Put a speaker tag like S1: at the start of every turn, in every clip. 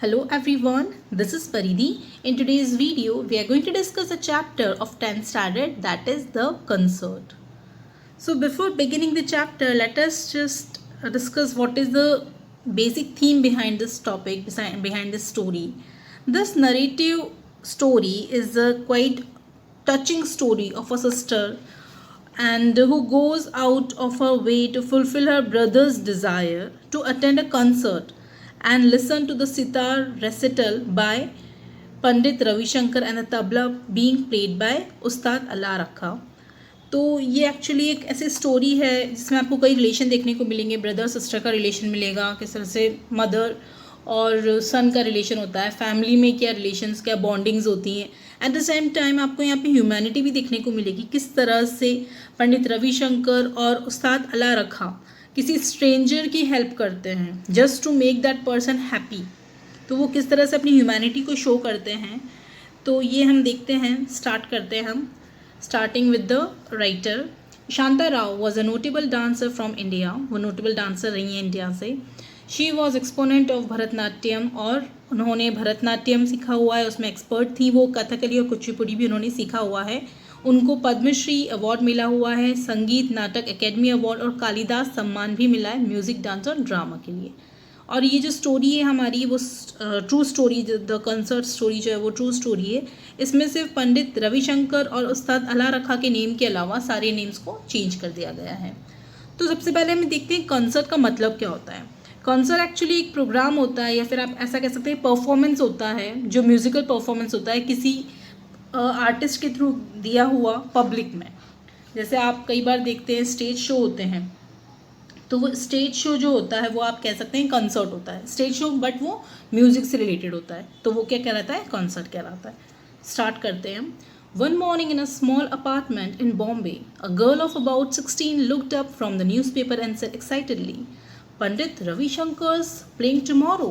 S1: Hello everyone, this is Paridi. In today's video, we are going to discuss a chapter of 10th standard, that is the concert. So before beginning the chapter, let us just discuss what is the basic theme behind this topic, behind this story. This narrative story is a quite touching story of a sister and who goes out of her way to fulfill her brother's desire to attend a concert and listen to the sitar recital by Pandit Ravishankar and the tabla being played by उस्ताद अल्लाह रखा। तो ये actually एक ऐसी story है जिसमें आपको कई relation देखने को मिलेंगे। ब्रदर सिस्टर का रिलेशन मिलेगा, किस तरह से मदर और सन का रिलेशन होता है, फैमिली में क्या रिलेशंस, क्या बॉन्डिंग्स होती हैं। एट द सेम टाइम आपको यहाँ पे ह्यूमैनिटी भी देखने को मिलेगी, किस तरह से पंडित रविशंकर और उस्ताद अल्लाह रखा किसी स्ट्रेंजर की हेल्प करते हैं just to make that person happy. तो वो किस तरह से अपनी ह्यूमैनिटी को शो करते हैं, तो ये हम देखते हैं। स्टार्ट करते हैं हम, starting with the writer. Shanta Rao was a notable dancer from India. वो नोटेबल डांसर रही हैं इंडिया से। She was exponent of Bharatanatyam, और उन्होंने भरतनाट्यम सीखा हुआ है, उसमें एक्सपर्ट थी वो। कथकली और कुचिपुड़ी भी उन्होंने सीखा हुआ है। उनको पद्मश्री अवार्ड मिला हुआ है, संगीत नाटक एकेडमी अवार्ड और कालिदास सम्मान भी मिला है म्यूज़िक, डांस और ड्रामा के लिए। और ये जो स्टोरी है हमारी वो true story, the concert story जो है वो ट्रू स्टोरी है। इसमें सिर्फ पंडित रविशंकर और उस्ताद अल्लाह रखा के नेम के अलावा सारे नेम्स को चेंज कर दिया गया है। तो सबसे पहले हमें देखते हैं कंसर्ट का मतलब क्या होता है। कंसर्ट एक्चुअली एक प्रोग्राम होता है, या फिर आप ऐसा कह सकते हैं परफॉर्मेंस होता है, जो म्यूज़िकल परफॉर्मेंस होता है किसी आर्टिस्ट के थ्रू दिया हुआ पब्लिक में। जैसे आप कई बार देखते हैं स्टेज शो होते हैं, तो वो स्टेज शो जो होता है वो आप कह सकते हैं कंसर्ट होता है। स्टेज शो बट वो म्यूज़िक से रिलेटेड होता है, तो वो क्या कहलाता है, कंसर्ट कहलाता है। स्टार्ट करते हैं हम। One morning in a small apartment in Bombay, a girl of about 16 looked up from the newspaper and said excitedly, Pandit Ravi Shankar's playing tomorrow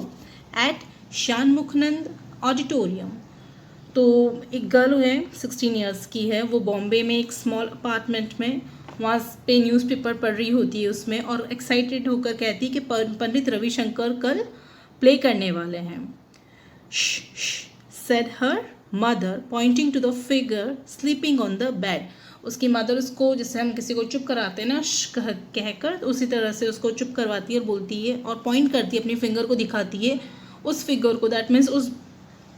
S1: at Shanmukhnand Auditorium. तो एक गर्ल है 16 years की है, वो बॉम्बे में एक स्मॉल अपार्टमेंट में वहाँ पे न्यूज़पेपर पढ़ रही होती है उसमें, और एक्साइटेड होकर कहती है कि पंडित रविशंकर कल प्ले करने वाले हैं। Said her mother pointing to the figure sleeping on the bed. उसकी मदर उसको, जैसे हम किसी को चुप कराते हैं ना कहकर, उसी तरह से उसको चुप करवाती है और बोलती है और पॉइंट करती है, अपनी फिंगर को दिखाती है उस फिगर को, दैट मीन्स उस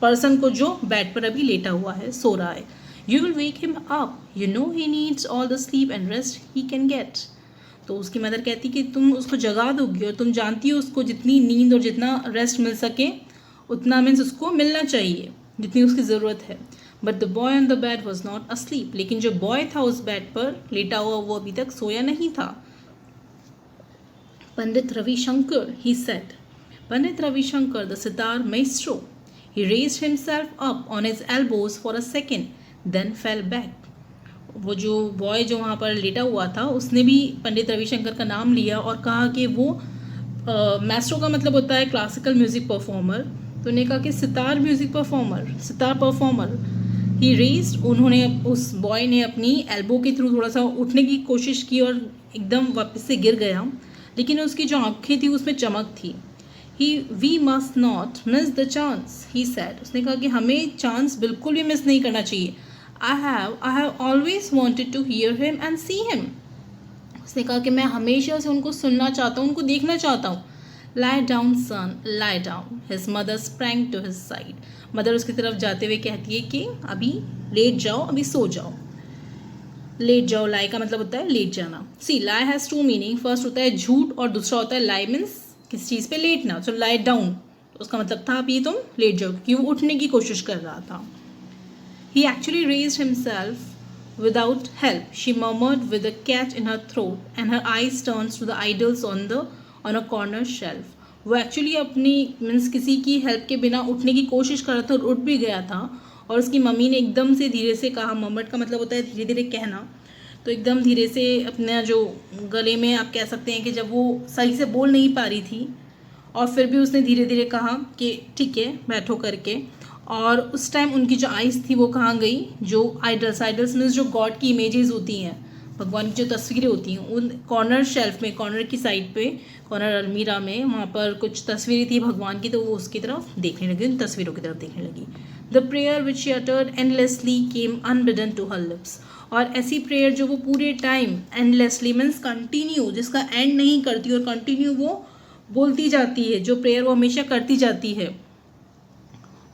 S1: पर्सन को जो बेड पर अभी लेटा हुआ है, सो रहा है। You will wake him up, you know he needs all the sleep and rest he can get. तो उसकी मदर कहती कि तुम उसको जगा दोगी, और तुम जानती हो उसको जितनी नींद और जितना रेस्ट मिल सके उतना मीन्स उसको मिलना चाहिए जितनी उसकी ज़रूरत है। But the boy on the bed was not asleep. लेकिन जो बॉय था उस बेड पर लेटा हुआ वो अभी तक सोया नहीं था। Pandit Ravi Shankar, he said, Pandit Ravi Shankar the sitar maestro. He raised himself up on his elbows for a second, then fell back. वो जो बॉय जो वहाँ पर लेटा हुआ था उसने भी पंडित रविशंकर का नाम लिया और कहा कि वो मैस्ट्रो का मतलब होता है क्लासिकल म्यूज़िक परफॉर्मर। तो उन्होंने कहा कि sitar music performer, sitar performer. He raised, उन्होंने, उस बॉय ने अपनी एल्बो के थ्रू थोड़ा सा उठने की कोशिश की और एकदम वापस से गिर गया, लेकिन उसकी जो आँखें थी उसमें चमक थी। We must not miss the chance, he said. उसने कहा कि हमें चांस बिल्कुल भी मिस नहीं करना चाहिए। I have always wanted to hear him and see him. उसने कहा कि मैं हमेशा से उनको सुनना चाहता हूँ, उनको देखना चाहता हूँ। Lie down, son, lie down. His mother sprang to his side. Mother उसकी तरफ जाते हुए कहती है कि अभी लेट जाओ, अभी सो जाओ। लेट जाओ, लाई का मतलब होता है लेट जाना। See, lie has two meaning. First होता है झूठ और दूसरा होता है lie मीन्स किस चीज़ पे लेटना। सो लाई डाउन, तो उसका मतलब था अभी तुम लेट जाओ, क्योंकि वो उठने की कोशिश कर रहा था। He actually raised himself without help, she murmured with a catch in her throat and her eyes turns to the idols on a corner shelf. वो एक्चुअली अपनी मीन्स किसी की हेल्प के बिना उठने की कोशिश कर रहा था और उठ भी गया था, और उसकी मम्मी ने एकदम से धीरे से कहा, मर्मर्ड का मतलब होता है धीरे धीरे कहना, तो एकदम धीरे से अपना जो गले में आप कह सकते हैं कि जब वो सही से बोल नहीं पा रही थी, और फिर भी उसने धीरे धीरे कहा कि ठीक है बैठो करके। और उस टाइम उनकी जो आइज़ थी वो कहाँ गई, जो आइडल्स मीन्स जो गॉड की इमेजेस होती हैं भगवान की जो तस्वीरें होती हैं उन कॉर्नर शेल्फ में, कॉर्नर की साइड पे, कॉर्नर अलमीरा में वहाँ पर कुछ तस्वीरें थी भगवान की, तो वो उसकी तरफ देखने लगी, उन तस्वीरों की तरफ देखने लगी. The prayer which she uttered endlessly came unbidden to her lips. और ऐसी प्रेयर जो वो पूरे टाइम एंडलेसली मीन्स कंटिन्यू, जिसका एंड नहीं करती और कंटिन्यू वो बोलती जाती है, जो प्रेयर वो हमेशा करती जाती है,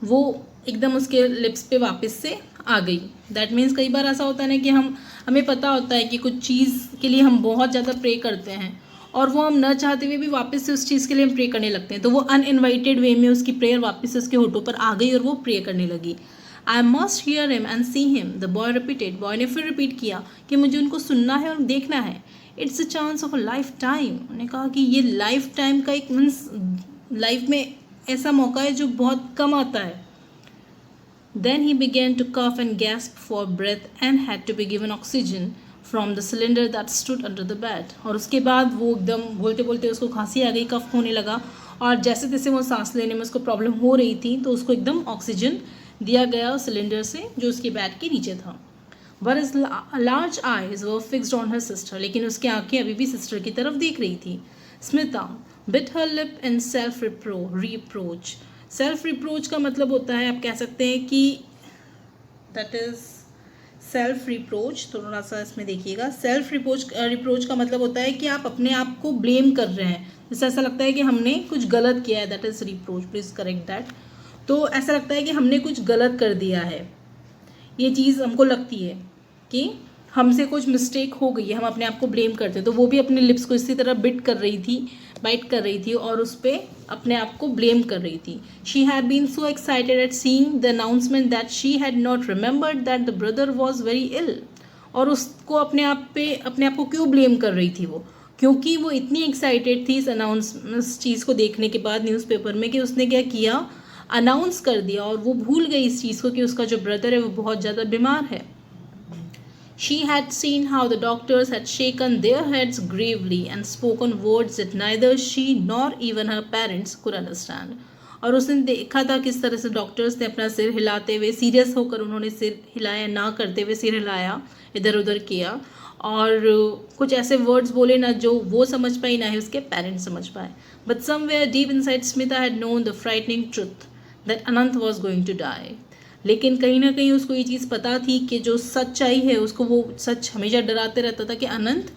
S1: वो एकदम उसके लिप्स पे वापस से आ गई. दैट मीन्स कई बार ऐसा होता है ना कि हमें पता होता है कि कुछ चीज़ के लिए हम बहुत ज़्यादा प्रे करते हैं और वो हम न चाहते हुए भी वापस से उस चीज़ के लिए हम प्रे करने लगते हैं, तो वो अनइन्वाइटेड वे में उसकी प्रेयर वापस से उसके होठों पर आ गई और वो प्रे करने लगी. I must here him and see him, the boy repeated. Boy ने फिर रिपीट किया कि मुझे उनको सुनना है और देखना है. It's a chance of a life time. उन्होंने कहा कि ये लाइफ टाइम का एक मीन्स लाइफ में ऐसा मौका है जो बहुत कम आता है. Then he began to cough and gasp for breath and had to be given oxygen from the cylinder that stood under the bed. और उसके बाद वो एकदम बोलते बोलते उसको खांसी आ गई, कफ होने लगा और जैसे तैसे वो सांस लेने में उसको प्रॉब्लम हो रही थी, तो उसको एकदम ऑक्सीजन दिया गया सिलेंडर से जो उसके बेड के नीचे था. But his large eyes were fixed on her sister. लेकिन उसकी आंखें अभी भी सिस्टर की तरफ देख रही थी. Smita bit her lip in self-reproach. Self reproach का मतलब होता है, आप कह सकते हैं कि दैट इज़ सेल्फ रिप्रोच. थोड़ा सा इसमें देखिएगा. सेल्फ रिप्रोच का मतलब होता है कि आप अपने आप को ब्लेम कर रहे हैं, जैसे ऐसा लगता है कि हमने कुछ गलत किया है. That is reproach. Please correct that. तो ऐसा लगता है कि हमने कुछ गलत कर दिया है, ये चीज़ हमको लगती है कि हमसे कुछ मिस्टेक हो गई है, हम अपने आप को ब्लेम करते हैं. तो वो भी अपने लिप्स को इसी तरह बाइट कर रही थी और उस पर अपने आप को ब्लेम कर रही थी. She had been so excited at seeing the announcement that she had not remembered that the brother was very ill. और उसको अपने आप को क्यों ब्लेम कर रही थी वो, क्योंकि वो इतनी एक्साइटेड थी इस चीज़ को देखने के बाद न्यूज़पेपर में कि उसने क्या किया, अनाउंस कर दिया और वो भूल गई इस चीज़ को कि उसका जो ब्रदर है वो बहुत ज़्यादा बीमार है. She had seen how the doctors had shaken their heads gravely and spoken words that neither she nor even her parents could understand. और उसने देखा था किस तरह से डॉक्टर्स ने अपना सिर हिलाते हुए, सीरियस होकर उन्होंने सिर हिलाया, ना करते हुए सिर हिलाया, इधर उधर किया और कुछ ऐसे वर्ड्स बोले ना जो वो समझ पाई ना ही उसके पेरेंट्स समझ पाए. But somewhere deep inside Smita had known the frightening truth that Anant was going to die. लेकिन कहीं ना कहीं उसको ये चीज़ पता थी कि जो सच्चाई है उसको वो सच हमेशा डराते रहता था कि अनंत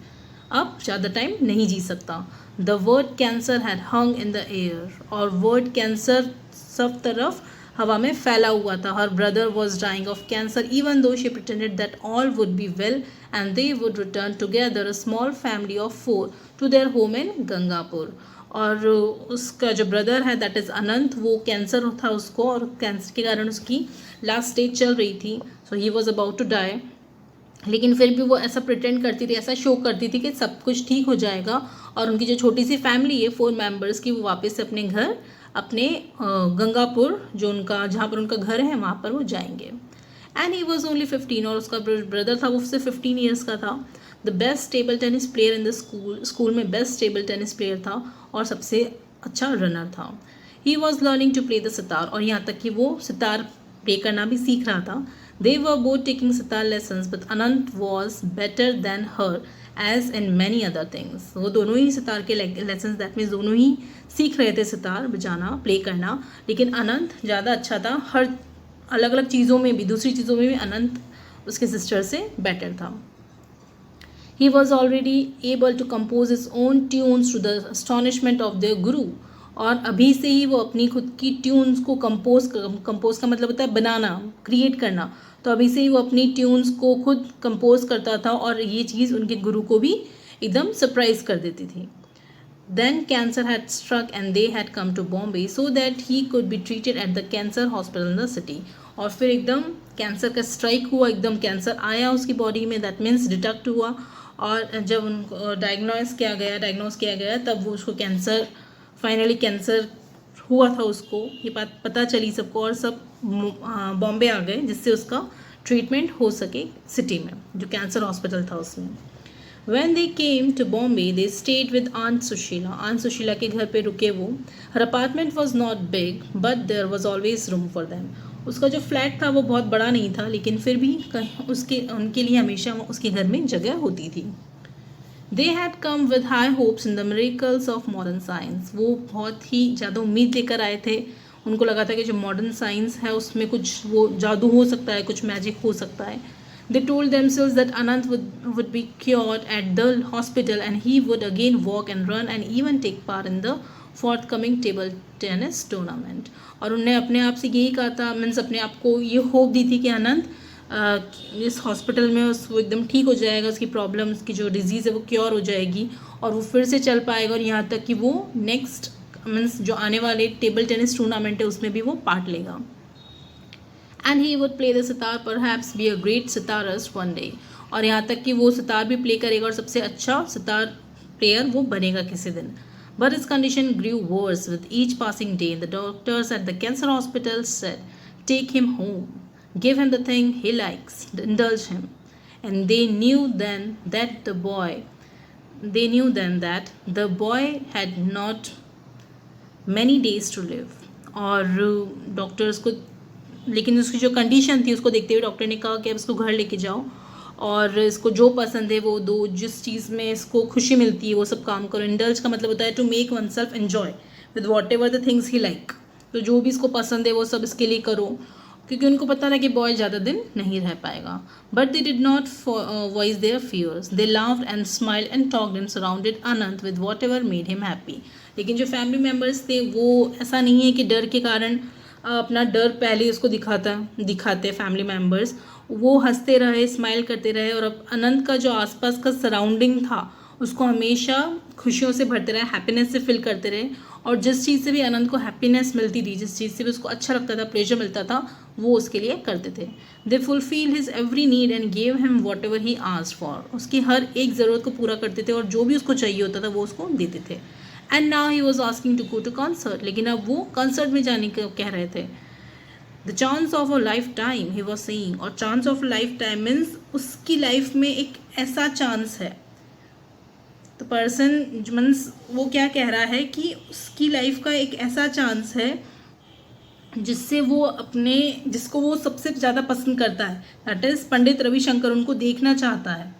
S1: अब ज़्यादा टाइम नहीं जी सकता. The word cancer had hung in the air. और वर्ड कैंसर सब तरफ हवा में फैला हुआ था. Her brother was dying of cancer even though she pretended that all would be well and they would return together a small family of 4 to their home in Gangapur. और उसका जो ब्रदर है दैट इज़ अनंत, वो cancer था उसको और cancer के कारण उसकी लास्ट स्टेज चल रही थी. So he was about to die. लेकिन फिर भी वो ऐसा प्रिटेंड करती थी, ऐसा शो करती थी कि सब कुछ ठीक हो जाएगा और उनकी जो छोटी सी फैमिली है 4 मेंबर्स की, वो वापस से अपने घर, अपने गंगापुर जो उनका जहाँ पर उनका घर है वहाँ पर वो जाएंगे. एंड ही वॉज ओनली 15 और उसका ब्रदर था वो उससे 15 ईयर्स का था. The best table tennis player in the school में बेस्ट टेबल टेनिस प्लेयर था और सबसे अच्छा रनर था. He was learning to play the sitar. और यहाँ तक कि वो सितार प्ले करना भी सीख रहा था. They were both taking sitar lessons but Anant was better than her age in many other things. वो दोनों ही सितार के लेसन्स, दैट मीन्स दोनों ही सीख रहे थे सितार बजाना, प्ले करना, लेकिन अनंत ज़्यादा अच्छा था. हर अलग अलग चीज़ों में भी, दूसरी चीज़ों में भी अनंत उसके सिस्टर से बेटर था. He was already able to compose his own tunes to the astonishment of their guru. और अभी से ही वो अपनी खुद की ट्यून्स को कंपोज का मतलब होता है बनाना, क्रिएट करना. तो अभी से ही वो अपनी ट्यून्स को खुद कंपोज करता था और ये चीज़ उनके गुरु को भी एकदम सरप्राइज कर देती थी. Then cancer had struck and they had come to Bombay so that he could be treated at the cancer hospital in the city. और फिर एकदम कैंसर का स्ट्राइक हुआ, एकदम कैंसर आया उसकी बॉडी में, दैट मीन्स डिटेक्ट हुआ. और जब उनको डायग्नोज किया गया तब वो उसको कैंसर, फाइनली कैंसर हुआ था उसको, ये बात पता चली सबको और सब बॉम्बे आ गए जिससे उसका ट्रीटमेंट हो सके सिटी में, जो कैंसर हॉस्पिटल था उसमें. When they came to Bombay, they stayed with Aunt Sushila. Aunt Sushila के घर पे रुके वो. Her apartment was not big, but there was always room for them. उसका जो फ्लैट था वो बहुत बड़ा नहीं था, लेकिन फिर भी उनके लिए हमेशा उसके घर में जगह होती थी। They had come with high hopes in the miracles of modern science. वो बहुत ही ज़्यादा उम्मीद लेकर आए थे। उनको लगा था कि जो मॉडर्न साइंस है उसमें कुछ वो जादू हो सकता है, कुछ मैजिक हो सकता है। They told themselves that Anant would be cured at the hospital and he would again walk and run and even take part in the forthcoming table tennis tournament. और उन्होंने अपने आप से यही कहा था, मीन्स अपने आप को ये होप दी थी कि अनंत इस हॉस्पिटल में वो एकदम ठीक हो जाएगा, उसकी प्रॉब्लम, उसकी जो डिजीज़ है वो क्योर हो जाएगी और वो फिर से चल पाएगा, और यहाँ तक कि वो नेक्स्ट मीन्स जो आने वाले टेबल टेनिस टूर्नामेंट है उसमें भी वो पार्ट लेगा। And he would play the sitar, perhaps be a great sitarist one day, और यहाँ तक कि वो सितार भी प्ले करेगा और सबसे अच्छा सितार प्लेयर वो बनेगा किसी दिन। But his condition grew worse with each passing day. The doctors at the cancer hospital said, take him home, give him the thing he likes, indulge him. And they knew then that the boy had not many days to live. और doctors को, लेकिन उसकी जो condition थी उसको देखते हुए doctor ने कहा कि अब इसको घर लेके जाओ और इसको जो पसंद है वो दो, जिस चीज़ में इसको खुशी मिलती है वो सब काम करो। इंडल्ज का मतलब होता है to make oneself enjoy with whatever the things he like. तो जो भी इसको पसंद है वो सब इसके लिए करो, क्योंकि उनको पता था कि बॉय ज़्यादा दिन नहीं रह पाएगा। But they did not voice their fears, they laughed and smiled and talked and surrounded Anant with whatever made him happy. लेकिन जो फैमिली मेम्बर्स थे वो ऐसा नहीं है कि डर के कारण अपना डर पहले उसको दिखाते फैमिली मेम्बर्स, वो हंसते रहे, स्माइल करते रहे, और अब अनंत का जो आसपास का सराउंडिंग था उसको हमेशा खुशियों से भरते रहे, हैप्पीनेस से फिल करते रहे, और जिस चीज़ से भी अनंत को हैप्पीनेस मिलती थी, जिस चीज़ से भी उसको अच्छा लगता था, प्लेजर मिलता था, वो उसके लिए करते थे। They fulfil his every need and gave him what ever he asked for. उसकी हर एक ज़रूरत को पूरा करते थे और जो भी उसको चाहिए होता था वो उसको देते थे। And now he was asking to go to concert, लेकिन अब वो कॉन्सर्ट में जाने को कह रहे थे। The chance of a lifetime he was saying, और chance of lifetime means उसकी लाइफ में एक ऐसा चांस है। तो पर्सन मीन्स वो क्या कह रहा है कि उसकी लाइफ का एक ऐसा चांस है जिससे वो जिसको वो सबसे ज़्यादा पसंद करता है, दैट इज़ पंडित रविशंकर, उनको देखना चाहता है।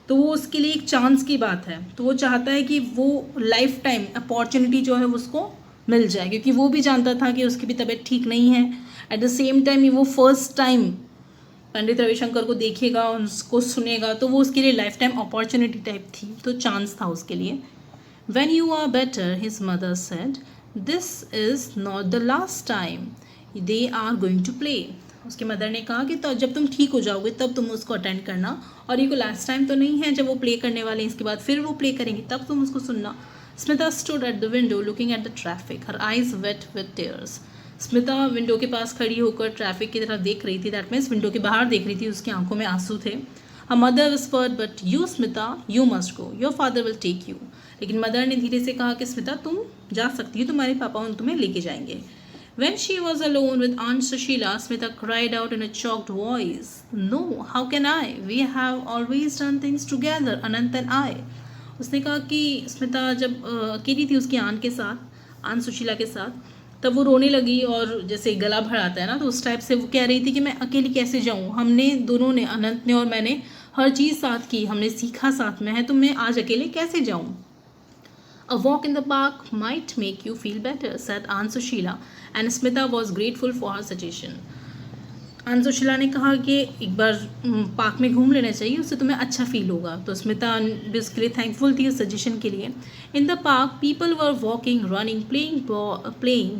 S1: तो वो उसके लिए एक चांस की बात है। तो वो चाहता है कि वो लाइफ टाइम अपॉर्चुनिटी जो है उसको मिल जाए, क्योंकि वो भी जानता था कि उसकी भी तबीयत ठीक नहीं है। एट द सेम टाइम वो फर्स्ट टाइम पंडित रविशंकर को देखेगा, उसको सुनेगा, तो वो उसके लिए लाइफ टाइम अपॉर्चुनिटी टाइप थी, तो चांस था उसके लिए। When you are better, his mother said, this is not the last time they are going to play. उसके मदर ने कहा कि तो जब तुम ठीक हो जाओगे तब तुम उसको अटेंड करना, और ये कोई लास्ट टाइम तो नहीं है जब वो प्ले करने वाले हैं, इसके बाद फिर वो प्ले करेंगे तब तुम उसको सुनना। Smita stood at the window looking at the traffic, her eyes wet with tears. Smita window के पास खड़ी होकर ट्रैफिक की तरफ देख रही थी, दैट मीन्स विंडो के बाहर देख रही थी, उसकी आंखों में आंसू थे। Her mother whispered, but you Smita, you must go. Your father will take you. लेकिन मदर ने धीरे से कहा कि स्मिता तुम जा सकती हो, तुम्हारे पापा तुम्हें लेके जाएंगे। When she was alone with Aunt Sushila, Smita cried out in a choked voice, "No, how can I? We have always done things together, Anant and I." उसने कहा कि स्मिता जब अकेली थी उसकी आंट के साथ, आंट सुशीला के साथ, तब वो रोने लगी, और जैसे गला भर आता है ना, तो उस टाइप से वो कह रही थी कि मैं अकेली कैसे जाऊँ, हमने दोनों ने, अनंत ने और मैंने हर चीज़ साथ की, हमने सीखा साथ में है, तो मैं आज अकेले कैसे जाऊँ। A walk in the park might make you feel better, said Aunt Sushila, and Smita was grateful for her suggestion. Aunt Sushila ने कहा कि एक बार पार्क में घूम लेना चाहिए, उससे तुम्हें अच्छा फील होगा। तो स्मिता इसके लिए थैंकफुल थी उस सजेशन के लिए। In the park, people were walking, running, playing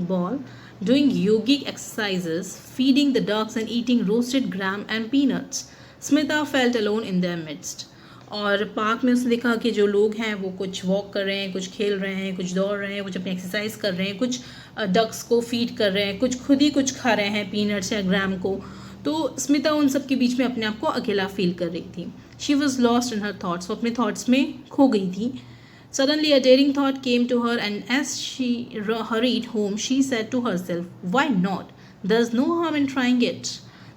S1: ball, doing yogic exercises, feeding the ducks and eating roasted gram and peanuts. Smita felt alone in their midst. और पार्क में उसने देखा कि जो लोग हैं वो कुछ वॉक कर रहे हैं, कुछ खेल रहे हैं, कुछ दौड़ रहे हैं, कुछ अपनी एक्सरसाइज कर रहे हैं, कुछ डक्स को फीड कर रहे हैं, कुछ खुद ही कुछ खा रहे हैं पीनट्स या ग्राम को। तो स्मिता उन सब के बीच में अपने आप को अकेला फील कर रही थी। She was lost in her thoughts, वो अपने थाट्स में खो गई थी। Suddenly a daring thought came to her, and as she hurried home, she said to herself, "Why not? There's no harm in trying it."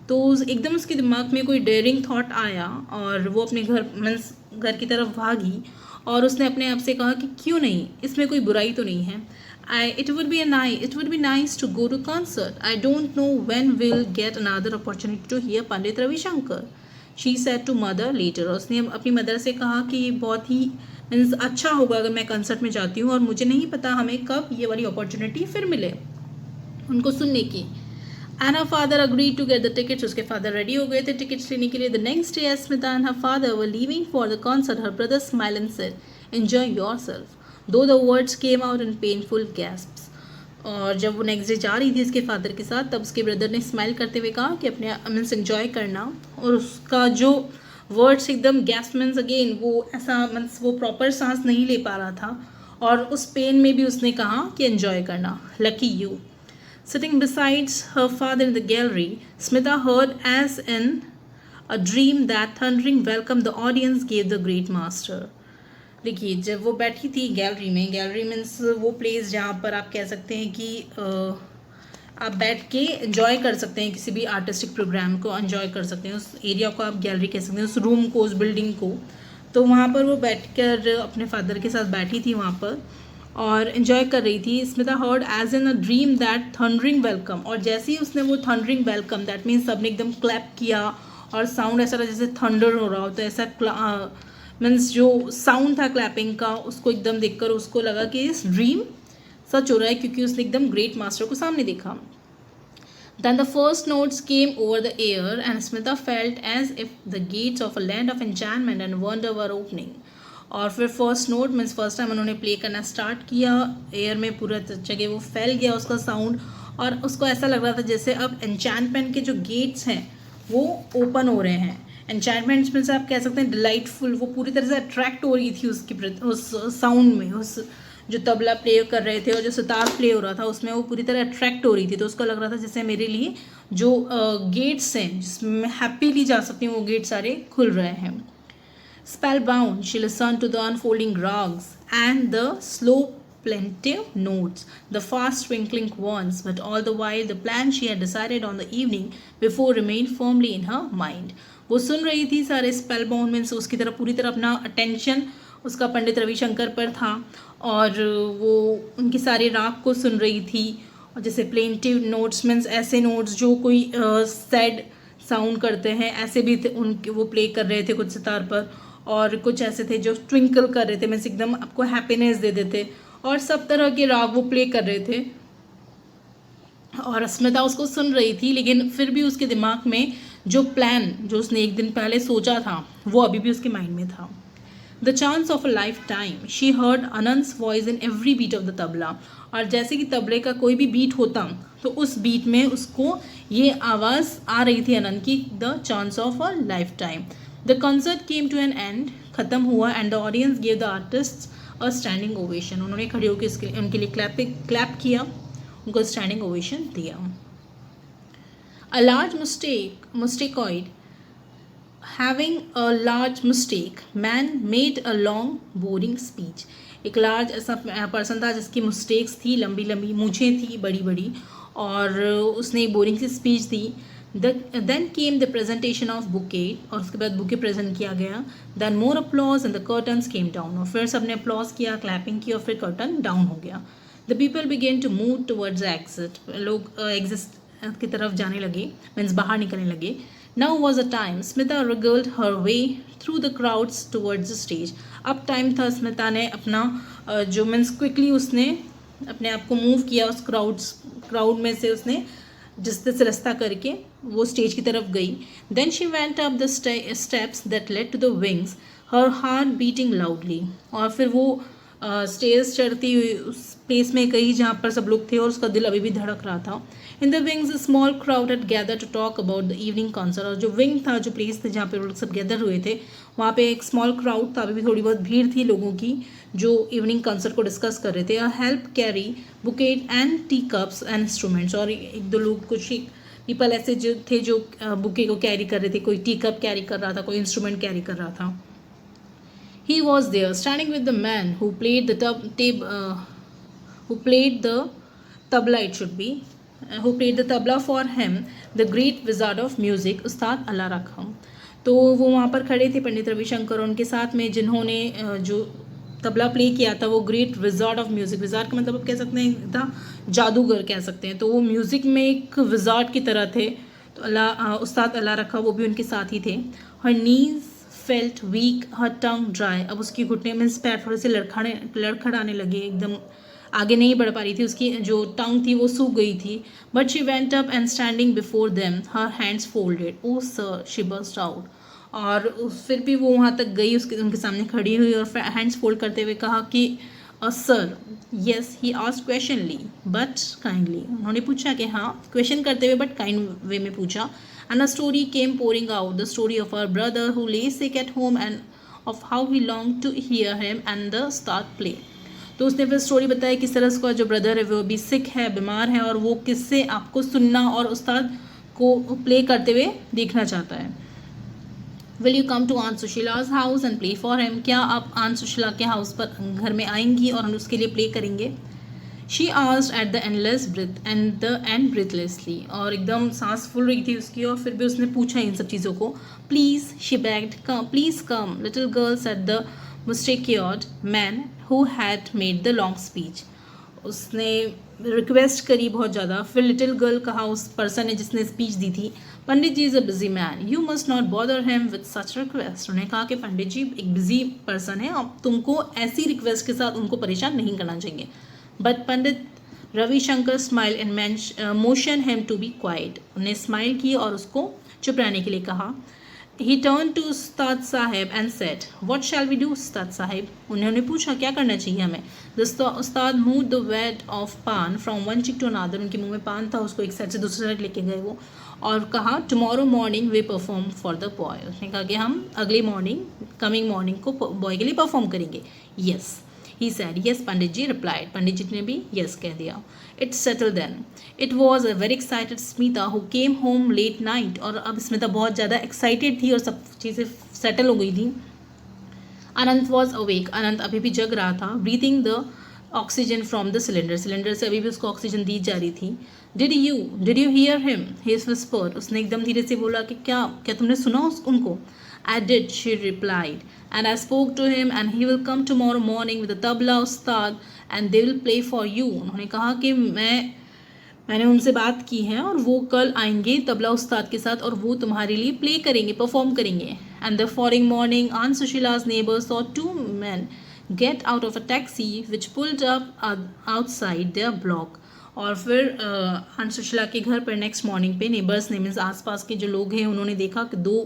S1: तो एकदम उसके दिमाग में कोई डेयरिंग थॉट आया और वो अपने घर की तरफ भागी, और उसने अपने आप से कहा कि क्यों नहीं, इसमें कोई बुराई तो नहीं है। It would be nice to go to concert. I don't know when we'll get another opportunity to hear Pandit Ravi Shankar. She said to mother later. उसने अपनी मदर से कहा कि बहुत ही मीन्स अच्छा होगा अगर मैं कंसर्ट में जाती हूँ और मुझे नहीं पता हमें कब ये वाली अपॉर्चुनिटी फिर मिले उनको सुनने की. And her father agreed to get the tickets. उसके फादर रेडी हो गए थे टिकट्स लेने के लिए. The next day as Smita and her father were leaving for the concert, her brother smiled and said, "Enjoy yourself." Though the words came out in painful gasps. और जब वो next day जा रही थी उसके फादर के साथ तब उसके ब्रदर ने स्माइल करते हुए कहा कि अपने मीन्स एंजॉय करना. और उसका जो वर्ड्स एकदम गैस्प मीन्स अगेन वो ऐसा मीन्स वो प्रॉपर सांस नहीं ले पा रहा था और उस पेन में भी उसने कहा कि एंजॉय करना. Lucky you. Sitting beside her father in the gallery, Smita heard as in a dream that thundering welcome the audience gave the great master. देखिए जब वो बैठी थी गैलरी में, गैलरी मीन्स वो प्लेस जहाँ पर आप कह सकते हैं कि आप बैठ के एंजॉय कर सकते हैं किसी भी आर्टिस्टिक प्रोग्राम को एंजॉय कर सकते हैं. उस एरिया को आप गैलरी कह सकते हैं, उस रूम को, उस बिल्डिंग को. तो वहाँ पर वो बैठकर अपने फादर के साथ बैठी थी वहाँ पर और इन्जॉय कर रही थी. Smita heard as in a dream that thundering welcome. और जैसे ही उसने वो थंडरिंग वेलकम दैट मीन्स सबने एकदम क्लैप किया और साउंड ऐसा था जैसे थंडर हो रहा हो, तो ऐसा मीन्स जो साउंड था क्लैपिंग का उसको एकदम देखकर उसको लगा कि इस ड्रीम सच हो रहा है क्योंकि उसने एकदम ग्रेट मास्टर को सामने देखा. Then the first notes came over the air and Smita felt as if the gates of a land of enchantment and wonder were opening. और फिर first note means first time उन्होंने play करना start किया. Air में पूरा जगह वो फैल गया उसका साउंड और उसको ऐसा लग रहा था जैसे अब एन्चैंटमेंट के जो गेट्स हैं वो ओपन हो रहे हैं. एन्चैंटमेंट मीन्स आप कह सकते हैं डिलाइटफुल. वो पूरी तरह से अट्रैक्ट हो रही थी उस साउंड में, उस जो तबला प्ले कर रहे थे और जो सितार प्ले हो रहा था उसमें वो पूरी तरह अट्रैक्ट हो रही थी. तो उसको लग रहा था जैसे मेरे लिए जो गेट्स हैं जिसमें मैं हैप्पीली जा सकती हूँ वो गेट सारे खुल रहे हैं. Spellbound, she listened to the unfolding rags and the slow plaintive notes, the fast twinkling ones, but all the while the plan she had decided on the evening before remained firmly in her mind. वो सुन रही थी सारे spellbound means उसकी तरफ पूरी तरह अपना attention उसका पंडित रविशंकर पर था और वो उनके सारे राग को सुन रही थी. और जैसे प्लेंटिव नोट्स मीन्स ऐसे नोट्स जो कोई सैड साउंड करते हैं ऐसे भी थे उनके वो प्ले कर रहे थे कुछ सितार पर. और कुछ ऐसे थे जो ट्विंकल कर रहे थे मीन्स एकदम आपको हैप्पीनेस दे देते. और सब तरह के राग वो प्ले कर रहे थे और स्मिता उसको सुन रही थी. लेकिन फिर भी उसके दिमाग में जो प्लान जो उसने एक दिन पहले सोचा था वो अभी भी उसके माइंड में था. The chance of a lifetime. She heard Anant's voice in every beat of the tabla. और जैसे कि तबले का कोई भी बीट होता तो उस बीट में उसको ये आवाज़ आ रही थी अनंत की, the chance of a life time. The concert came to an end, ख़त्म हुआ and the audience gave the artists a standing ovation. उन्होंने खड़े होकर उनके लिए क्लैप किया, उनको standing ovation दिया. A large mustachoid, having a large mistake, man made a long boring speech. एक लार्ज ऐसा पर्सन था जिसकी मिस्टेक्स थी, लंबी लंबी मूछें थी बड़ी बड़ी और उसने एक बोरिंग सी स्पीच दी. Then came the presentation of bouquet और उसके बाद बुके प्रेजेंट किया गया. Then more applause and the curtains came down. और फिर सबने अप्लॉज किया, क्लैपिंग की और फिर कर्टन डाउन हो गया. The people began to move towards the exit. लोग एग्जिट की तरफ जाने लगे मीन्स बाहर निकलने लगे. Now was the time. Smita wriggled her way through the crowds towards the stage. अब टाइम था स्मिता ने अपना जो मीन्स क्विकली उसने अपने आप को मूव किया उस क्राउड में से उसने जिस रास्ता करके वो स्टेज की तरफ गई. Then she went up the steps that led to the wings, her heart beating loudly. और फिर वो स्टेज चढ़ती हुई उस प्लेस में गई जहाँ पर सब लोग थे और उसका दिल अभी भी धड़क रहा था. In the wings small crowd had gather to talk about the evening concert. और जो विंग था, जो प्लेस थे जहाँ पे लोग सब गैदर हुए थे, वहाँ पे एक स्मॉल क्राउड था, अभी भी थोड़ी बहुत भीड़ थी लोगों की जो इवनिंग कॉन्सर्ट को डिस्कस कर रहे थे. Help carry bouquet and T cups and instruments. और एक दो लोग कुछ पीपल ऐसे जो थे जो बुके को कैरी कर रहे थे, कोई टी कप कैरी कर रहा था, कोई इंस्ट्रूमेंट कैरी कर रहा था. He was there, standing with the man who played the tabla. It should be who played the tabla for him, the great wizard of music, उस्ताद अल्लाह रखम. तो वो वहाँ पर खड़े थे पंडित रविशंकर उनके साथ में जिन्होंने जो तबला प्ले किया था वो great wizard of music, wizard का मतलब आप कह सकते हैं था जादूगर कह सकते हैं, तो वो म्यूज़िक में एक विजार्ड की तरह थे। तो उस्ताद अल्लाह रखा वो भी उनके साथ ही थे। हर नीज फेल्ट वीक, हर टंग ड्राई, अब उसकी घुटने में पैर थोड़े से लड़खड़ाने लगे, एकदम आगे नहीं बढ़ पा रही थी, उसकी जो टंग थी वो सूख गई थी। But she went up and standing before them her hands folded, O sir she burst out, और फिर भी वो वहाँ तक गई, उनके सामने खड़ी हुई और हैंड्स फोल्ड करते हुए कहा कि sir, yes he asked questioningly but kindly, उन्होंने पूछा कि हाँ क्वेश्चन करते हुए बट काइंड वे में पूछा। And a story came pouring out, the story of our brother who lay sick at home and of how he longed to hear him and the start play. तो उसने फिर story बताई किस तरह उसका जो ब्रदर है वो भी सिक है, बीमार है, और वो किससे आपको सुनना और उस्ताद को प्ले करते हुए देखना चाहता है। Will you come to aunt Sushila's house and play for him, क्या आप आंट सुशीला के हाउस पर घर में आएंगी और हम उसके लिए प्ले करेंगे। She asked at the endless breath and the end breathlessly, और एकदम सांस फूल रही थी उसकी, और फिर भी उसने पूछा इन सब चीज़ों को। Please she begged, come please come, little girl said the moustachioed man who had made the long speech, उसने रिक्वेस्ट करी बहुत ज़्यादा। फिर लिटिल गर्ल कहा उस पर्सन ने जिसने स्पीच दी थी, Pandit ji is a busy man, you must not bother him with such request, उन्होंने कहा कि पंडित जी एक बिजी पर्सन है, अब तुमको ऐसी रिक्वेस्ट के साथ उनको परेशान नहीं करना चाहिए। But Pandit Ravishankar smile in motion him to be quiet, उन्हें स्माइल की और उसको चुप रहने के लिए कहा। He turned to Ustad Sahib and said, "What shall we do, Ustad Sahib?" उन्होंने पूछा क्या करना चाहिए हमें। The Ustad moved the wad of pan from one cheek to another, उनके मुंह में पान था, उसको एक साइड से दूसरी साइड लेके गए वो, और कहा tomorrow morning we perform for the boy, उसने कहा कि हम अगली मॉर्निंग कमिंग मॉर्निंग को बॉय के लिए परफॉर्म करेंगे। Yes, he said. Yes, Pandit ji replied, पंडित जी ने भी yes कह दिया। It's settled then. It was a very excited Smita who came home late night, और अब स्मिता बहुत ज़्यादा एक्साइटेड थी और सब चीज़ें सेटल हो गई थी। अनंत वॉज अवेक, अनंत अभी भी जग रहा था। Breathing the oxygen from the cylinder, cylinder से अभी भी उसको ऑक्सीजन दी जा रही थी। Did you hear him, his whisper, उसने एकदम धीरे से बोला कि क्या तुमने सुना उनको। I did, she replied, and I spoke to him and he will come tomorrow morning with a tabla ustad and they will play for you, उन्होंने कहा कि मैंने उनसे बात की है और वो कल आएंगे तबला उस्ताद के साथ और वो तुम्हारे लिए प्ले करेंगे, परफॉर्म करेंगे। And the following morning Aunt Sushila's neighbors saw two men get out of a taxi which pulled up outside their block, और फिर आंट सुशीला के घर पर नेक्स्ट मॉर्निंग पे नेबर्स ने, मीन्स आसपास के जो लोग हैं, उन्होंने देखा कि दो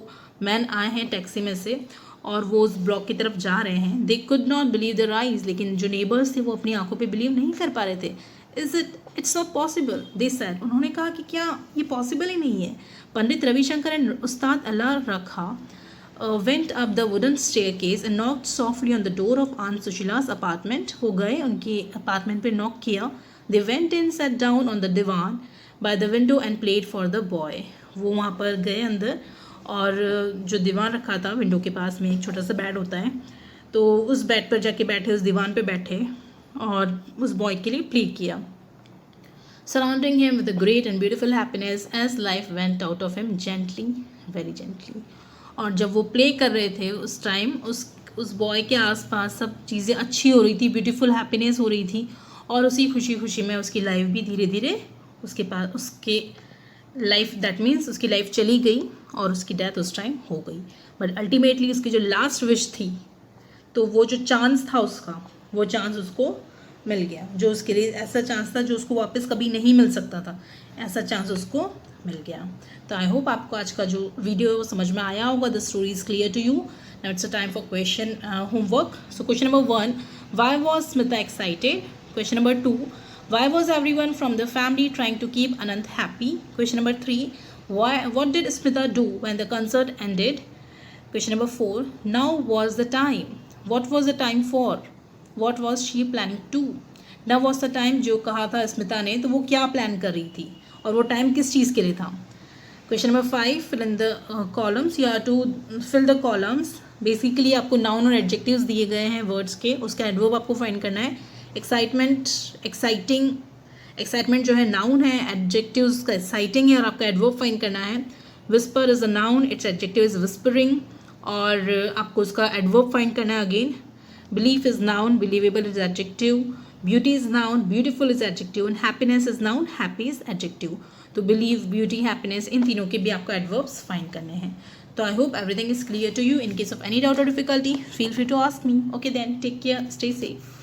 S1: मैन आए हैं टैक्सी में से और वो उस ब्लॉक की तरफ जा रहे हैं। They could not believe their eyes, लेकिन जो नेबर्स थे वो अपनी आंखों पे बिलीव नहीं कर पा रहे थे। It's not possible, they said, उन्होंने कहा कि क्या ये पॉसिबल ही नहीं है। पंडित रविशंकर एंड उस्ताद अल्लाह रखा went up the wooden staircase and knocked softly on the door of Aunt Sushila's apartment, हो गए उनकी अपार्टमेंट पे नॉक किया। They went in, sat down on the divan by the window and played for the boy, वो वहाँ पर गए अंदर और जो दीवान रखा था विंडो के पास में, एक छोटा सा बेड होता है, तो उस बेड पर जाके बैठे, उस दीवान पे बैठे और उस बॉय के लिए प्ले किया। Surrounding him with a great and beautiful happiness as life went out of him gently, very gently, और जब वो प्ले कर रहे थे उस टाइम उस बॉय के आसपास सब चीज़ें अच्छी हो रही थी, ब्यूटीफुल हैप्पीनेस हो रही थी, और उसी खुशी खुशी में उसकी लाइफ भी धीरे धीरे उसके लाइफ, दैट मीन्स उसकी लाइफ चली गई और उसकी डेथ उस टाइम हो गई। बट अल्टीमेटली उसकी जो लास्ट विश थी, तो वो जो चांस था उसका, वो चांस उसको मिल गया, जो उसके लिए ऐसा चांस था जो उसको वापस कभी नहीं मिल सकता था, ऐसा चांस उसको मिल गया। तो आई होप आपको आज का जो वीडियो है वो समझ में आया होगा। The story is clear to you. Now it's a time for question homework. So question number 1, why was Smita excited? Question number 2, why was everyone from the family trying to keep Anant happy? Question number 3, what did Smita do when the concert ended? Question number 4, now was the time. What was the time for? What was she planning to? Now was the time जो कहा था स्मिता ने, तो वो क्या plan कर रही थी और वो टाइम किस चीज़ के लिए था? Question number 5, fill in the columns. You have to fill the columns. Basically आपको नाउन और एडजेक्टिव्स दिए गए हैं वर्ड्स के, उसका एडवर्ब आपको फाइंड करना है। एक्साइटमेंट जो है नाउन है, एडजेक्टिव्स का एक्साइटिंग है और आपका एडवर्ब फाइंड करना है। Whisper is a noun, it's adjective is whispering, और आपको उसका एडवर्ब फाइंड करना है again. Belief is noun, believable is adjective, beauty is noun, beautiful is adjective, and happiness is noun, happy is adjective. तो believe, beauty, happiness इन तीनों के भी आपको adverbs find करने हैं. तो I hope everything is clear to you. In case of any doubt or difficulty, feel free to ask me. Okay then, take care, stay safe.